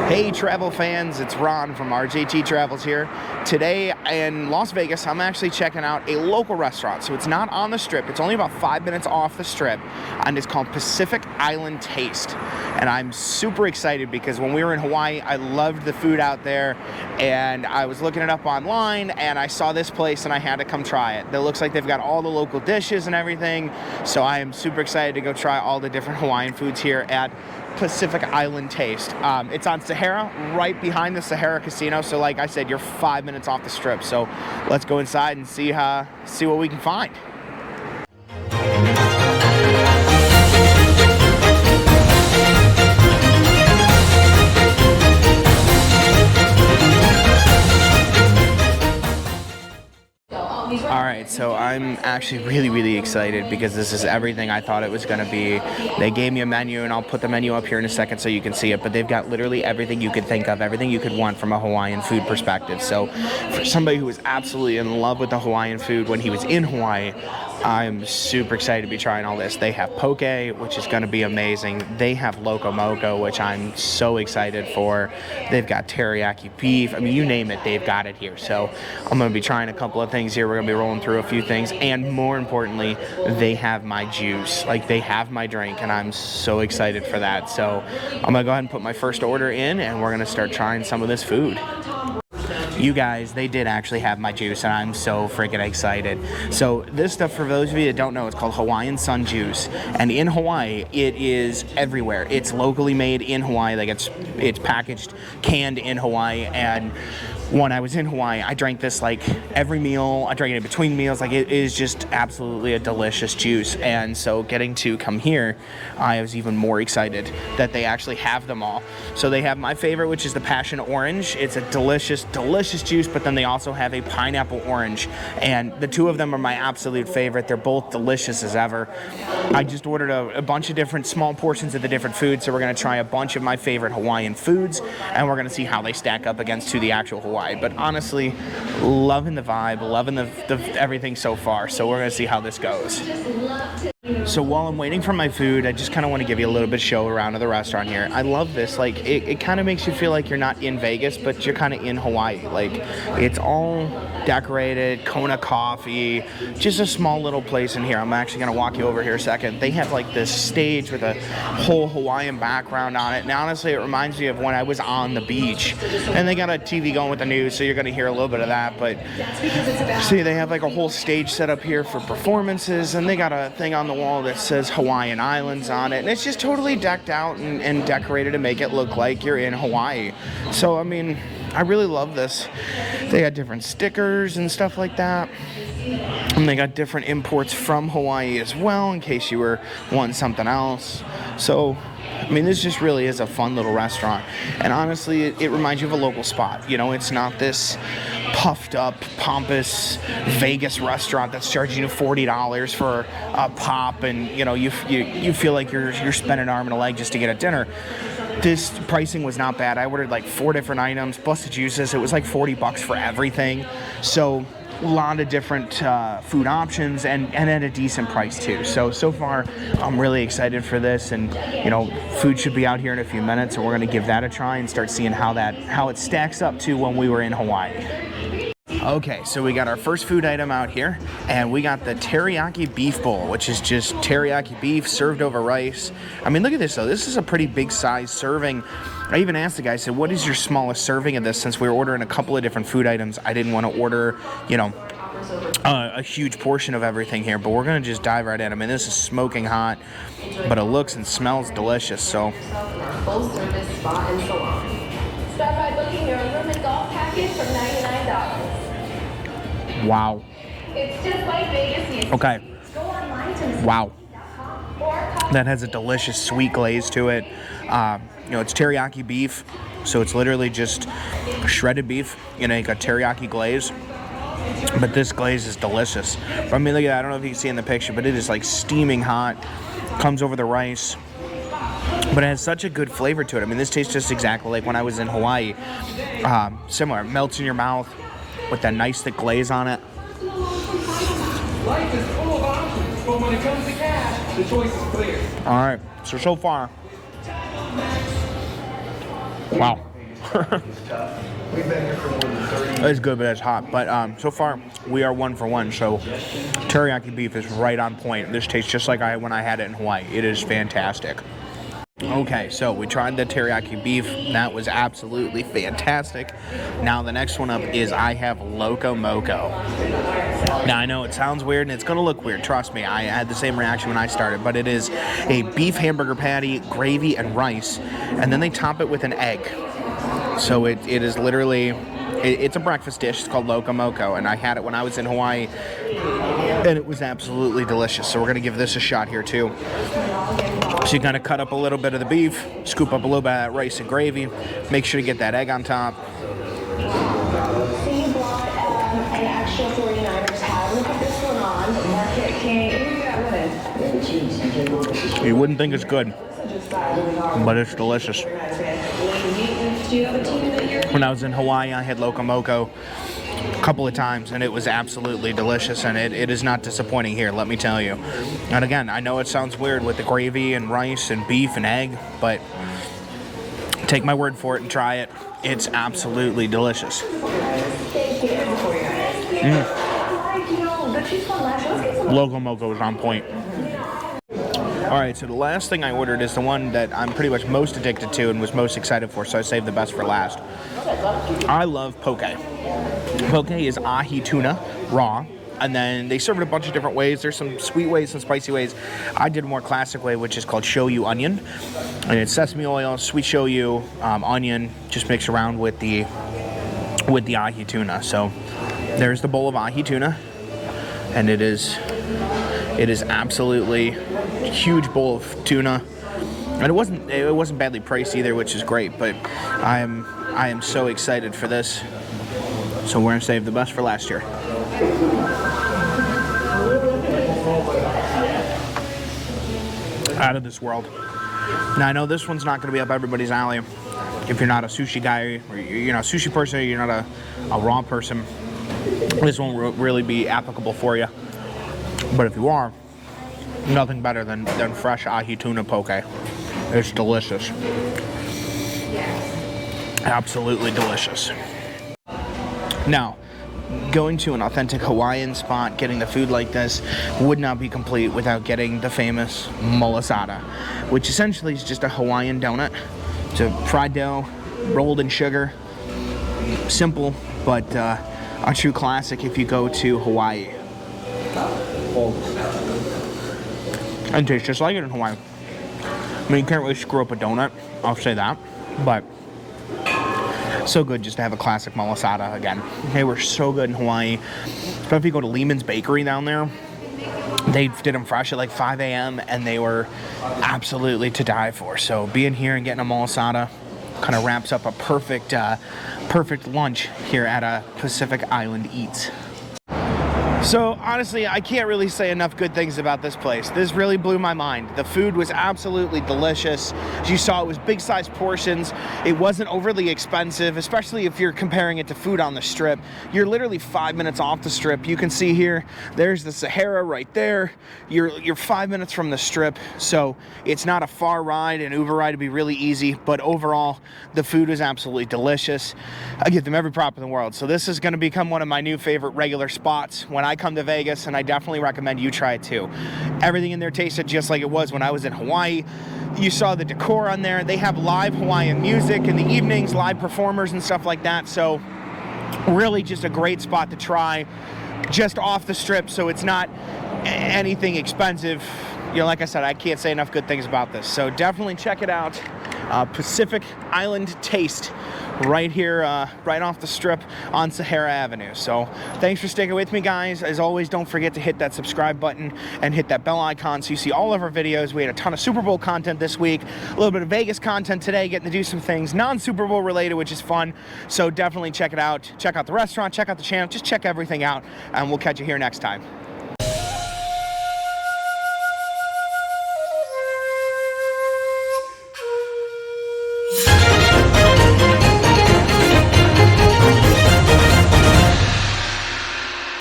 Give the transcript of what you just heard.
Hey travel fans, it's Ron from RJT Travels here. Today in Las Vegas, I'm actually checking out a local restaurant. So it's not on the strip, it's only about 5 minutes off the strip, and it's called Pacific Island Taste. And I'm super excited because when we were in Hawaii, I loved the food out there, and I was looking it up online and I saw this place and I had to come try it. It looks like they've got all the local dishes and everything, so I am super excited to go try all the different Hawaiian foods here at Pacific Island Taste. It's on Sahara, right behind the Sahara Casino. So like I said, you're 5 minutes off the strip. So let's go inside and see what we can find. Alright, so I'm actually really excited because this is everything I thought it was going to be. They gave me a menu, and I'll put the menu up here in a second so you can see it, but they've got literally everything you could think of, everything you could want from a Hawaiian food perspective. So for somebody who was absolutely in love with the Hawaiian food when he was in Hawaii, I'm super excited to be trying all this. They have poke, which is going to be amazing. They have Loco Moco, which I'm so excited for. They've got teriyaki beef. I mean, you name it, they've got it here. So I'm going to be trying a couple of things here. We're going to be rolling through a few things. And more importantly, they have my juice. Like, they have my drink, and I'm so excited for that. So I'm going to go ahead and put my first order in, and we're going to start trying some of this food. You guys, they did actually have my juice, and I'm so freaking excited. So this stuff, for those of you that don't know, it's called Hawaiian Sun Juice, and in Hawaii it is everywhere. It's locally made in Hawaii, like it's packaged, canned in Hawaii. And when I was in Hawaii, I drank this like every meal. I drank it in between meals. Like, it is just absolutely a delicious juice. And so getting to come here, I was even more excited that they actually have them all. So they have my favorite, which is the passion orange. It's a delicious juice, but then they also have a pineapple orange, and the two of them are my absolute favorite. They're both delicious as ever. I just ordered a bunch of different small portions of the different foods, so we're going to try a bunch of my favorite Hawaiian foods, and we're going to see how they stack up against to the actual Hawaii. But honestly, loving the vibe, loving the everything so far, so we're going to see how this goes. So while I'm waiting for my food, I just kind of want to give you a little bit of show around of the restaurant here. I love this. Like, it kind of makes you feel like you're not in Vegas, but you're kind of in Hawaii. Like, it's all decorated, Kona coffee, just a small little place in here. I'm actually going to walk you over here a second. They have like this stage with a whole Hawaiian background on it, and honestly, it reminds me of when I was on the beach. And they got a TV going with the news, so you're going to hear a little bit of that. But see, they have like a whole stage set up here for performances, and they got a thing on the wall that says Hawaiian Islands on it, and it's just totally decked out and decorated to make it look like you're in Hawaii. So I mean, I really love this. They got different stickers and stuff like that, and they got different imports from Hawaii as well in case you were wanting something else. So I mean, this just really is a fun little restaurant, and honestly, it reminds you of a local spot. You know, it's not this puffed up, pompous Vegas restaurant that's charging you $40 for a pop, and you know, you feel like you're spending an arm and a leg just to get a dinner. This pricing was not bad. I ordered like 4 different items plus the juices. It was like $40 for everything. So a lot of different food options, and at a decent price too. So far I'm really excited for this, and you know, food should be out here in a few minutes, and we're going to give that a try and start seeing how it stacks up to when we were in Hawaii. Okay, so we got our first food item out here, and we got the teriyaki beef bowl, which is just teriyaki beef served over rice. I mean, look at this though. This is a pretty big size serving. I even asked the guy, I said, what is your smallest serving of this? Since we were ordering a couple of different food items, I didn't want to order, you know, a huge portion of everything here, but we're going to just dive right in. I mean, this is smoking hot, but it looks and smells delicious. So full service spa and salon. Start by booking your room and golf package for $99. Wow. It's just like Vegas. Okay. Wow. That has a delicious sweet glaze to it. You know, it's teriyaki beef, so it's literally just shredded beef in a teriyaki glaze. But this glaze is delicious. I mean, look at that. I don't know if you can see in the picture, but it is like steaming hot. Comes over the rice. But it has such a good flavor to it. I mean, this tastes just exactly like when I was in Hawaii. Similar. It melts in your mouth with that nice thick glaze on it. Life is full of options, but when it comes to cash, the choice is clear. All right, so far, wow. It's good, but it's hot. But so far, we are 1 for 1. So teriyaki beef is right on point. This tastes just like when I had it in Hawaii. It is fantastic. Okay, so we tried the teriyaki beef. That was absolutely fantastic. Now the next one up is I have Loco Moco. Now I know it sounds weird and it's gonna look weird. Trust me, I had the same reaction when I started. But it is a beef hamburger patty, gravy, and rice, and then they top it with an egg. So it is literally, it's a breakfast dish. It's called Loco Moco, and I had it when I was in Hawaii, and it was absolutely delicious. So we're gonna give this a shot here too. So you gotta cut up a little bit of the beef, scoop up a little bit of that rice and gravy, make sure to get that egg on top. So you brought an extra 49ers hat. I'm gonna put this one on. Market King. You wouldn't think it's good, but it's delicious. When I was in Hawaii, I had Loco Moco a couple of times, and it was absolutely delicious, and it is not disappointing here, let me tell you. And again, I know it sounds weird with the gravy and rice and beef and egg, but take my word for it and try it. It's absolutely delicious. Loco Moco is on point. Alright, so the last thing I ordered is the one that I'm pretty much most addicted to and was most excited for, so I saved the best for last. I love poke. Poke is ahi tuna, raw, and then they serve it a bunch of different ways. There's some sweet ways, some spicy ways. I did a more classic way, which is called shoyu onion, and it's sesame oil, sweet shoyu, onion, just mixed around with the ahi tuna. So there's the bowl of ahi tuna, and it is absolutely a huge bowl of tuna, and it wasn't badly priced either, which is great. But I am so excited for this. So we're gonna save the best for last year. Out of this world. Now I know this one's not gonna be up everybody's alley. If you're not a sushi guy, or you're not a sushi person, or you're not a raw person, this won't really be applicable for you. But if you are, nothing better than fresh ahi tuna poke. It's delicious. Absolutely delicious. Now, going to an authentic Hawaiian spot, getting the food like this would not be complete without getting the famous malasada, which essentially is just a Hawaiian donut. It's a fried dough, rolled in sugar. Simple, but a true classic if you go to Hawaii. And it tastes just like it in Hawaii. I mean, you can't really screw up a donut, I'll say that, but so good just to have a classic malasada again. They were so good in Hawaii. So if you go to Lehman's Bakery down there, they did them fresh at like 5 a.m. and they were absolutely to die for. So being here and getting a malasada kind of wraps up a perfect lunch here at a Pacific Island Eats. So honestly, I can't really say enough good things about this place. This really blew my mind. The food was absolutely delicious. As you saw, it was big size portions. It wasn't overly expensive, especially if you're comparing it to food on the Strip. You're literally 5 minutes off the Strip. You can see here, there's the Sahara right there. You're 5 minutes from the Strip, so it's not a far ride. An Uber ride would be really easy, but overall, the food is absolutely delicious. I give them every prop in the world. So this is gonna become one of my new favorite regular spots when I come to Vegas, and I definitely recommend you try it too. Everything in there tasted just like it was when I was in Hawaii. You saw the decor on there. They have live Hawaiian music in the evenings, live performers and stuff like that. So really just a great spot to try just off the Strip, so it's not anything expensive. You know, like I said, I can't say enough good things about this. So definitely check it out. Pacific Island Taste right here, right off the Strip on Sahara Avenue. So thanks for sticking with me, guys. As always, don't forget to hit that subscribe button and hit that bell icon so you see all of our videos. We had a ton of Super Bowl content this week, a little bit of Vegas content today, getting to do some things non-Super Bowl related, which is fun. So definitely check it out. Check out the restaurant, check out the channel, just check everything out, and we'll catch you here next time.